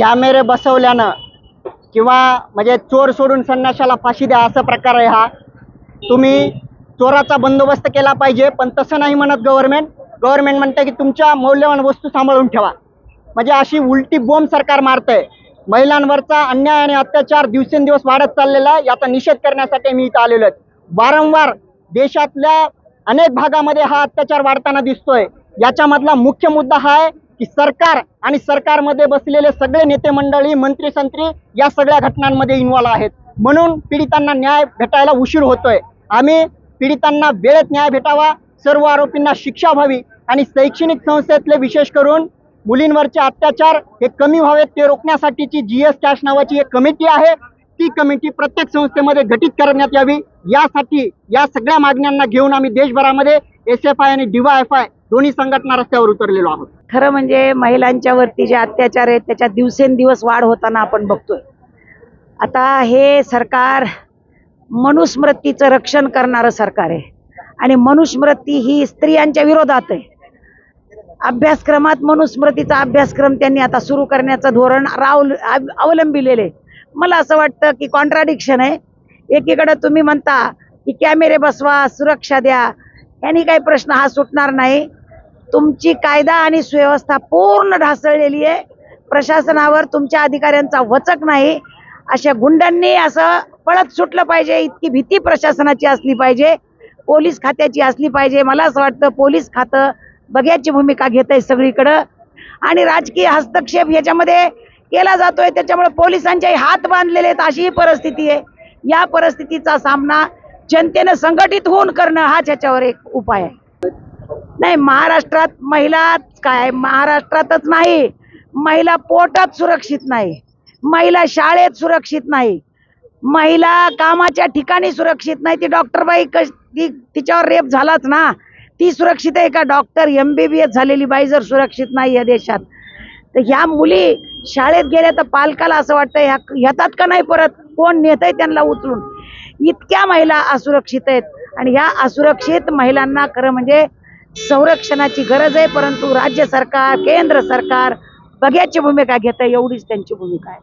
कॅमेरे बसवल्यानं किंवा म्हणजे चोर सोडून संन्याशाला फाशी द्या असा प्रकार आहे हा। तुम्ही चोराचा बंदोबस्त केला पाहिजे, पण तसं नाही म्हणत गव्हर्नमेंट म्हणते की तुमच्या मौल्यवान वस्तू सांभाळून ठेवा। म्हणजे अशी उलटी बोंब सरकार मारतंय। महिलांवरचा अन्याय आणि अत्याचार दिवसेंदिवस वाढत चाललेला आहे, याचा निषेध करण्यासाठी मी इथं आलेलो आहे। वारंवार देशातल्या अनेक भागामध्ये हा अत्याचार वाढताना दिसतोय। याच्यामधला मुख्य मुद्दा हा आहे की सरकार आणि सरकारमध्ये बसलेले सगळे नेते मंडळी, मंत्री संत्री या सगळ्या घटनांमध्ये इन्व्हॉल्व आहेत। म्हणून पीडितांना न्याय भेटायला उशीर होतोय। आम्ही पीडितांना वेळेत न्याय भेटावा, सर्व आरोपींना शिक्षा व्हावी आणि शैक्षणिक संस्थेतले विशेष करून मुलींवरचे अत्याचार हे कमी व्हावेत ते रोखण्यासाठीची GS कॅश नावाची एक कमिटी आहे, ती कमिटी प्रत्येक संस्थेमध्ये गठीत करण्यात यावी। यासाठी या सगळ्या मागण्यांना घेऊन आम्ही देशभरामध्ये SFI आणि DYFI दोन्ही संघटना रस्त्यावर उतरलेलो आहोत। खरं म्हणजे महिलांच्या वरती जे अत्याचार आहेत त्याच्या दिवसेंदिवस वाढ होताना आपण बघतोय। आता हे सरकार मनुस्मृतीचं रक्षण करणारं सरकार आहे आणि मनुस्मृती ही स्त्रियांच्या विरोधात आहे। अभ्यासक्रमात मनुस्मृतीचा अभ्यासक्रम त्यांनी आता सुरू करण्याचं धोरण अवलंबिलेले। मला असं वाटतं की कॉन्ट्राडिक्शन आहे। एकीकडे तुम्ही म्हणता की कॅमेरे बसवा, सुरक्षा द्या, यांनी काही प्रश्न हा सुटणार नाही। तुमची कायदा आणि सुव्यवस्था पूर्ण ढासळलेली आहे। प्रशासनावर तुमच्या अधिकाऱ्यांचा वचक नाही। अशा गुंडांनी असं पळत सुटलं पाहिजे, इतकी भीती प्रशासनाची असली पाहिजे, पोलीस खात्याची असली पाहिजे। मला असं वाटतं पोलीस खातं बघ्याची भूमिका घेत आहे सगळीकडं आणि राजकीय हस्तक्षेप याच्यामध्ये केला जातोय, त्याच्यामुळे पोलिसांचे हात बांधलेले आहेत अशी परिस्थिती आहे। या परिस्थितीचा सामना जनतेनं संघटित होऊन करणं हाच याच्यावर एक उपाय आहे। नाही, महाराष्ट्रात महिला काय, महाराष्ट्रातच नाही, महिला पोटात सुरक्षित नाही, महिला शाळेत सुरक्षित नाही, महिला कामाच्या ठिकाणी सुरक्षित नाही। ती डॉक्टर बाई तिच्यावर रेप झालाच ना, ती सुरक्षित आहे का? डॉक्टर MBBS झालेली बाई जर सुरक्षित नाही या देशात, तर ह्या मुली शाळेत गेल्या तर पालकाला असं वाटतं ह्या येतात का नाही परत, कोण नेतंय त्यांना उचलून। इतक्या महिला असुरक्षित आहेत आणि ह्या असुरक्षित महिलांना खरं म्हणजे संरक्षणाची गरज आहे, परंतु राज्य सरकार, केंद्र सरकार बघ्याची भूमिका घेत आहे, एवढीच त्यांची भूमिका आहे।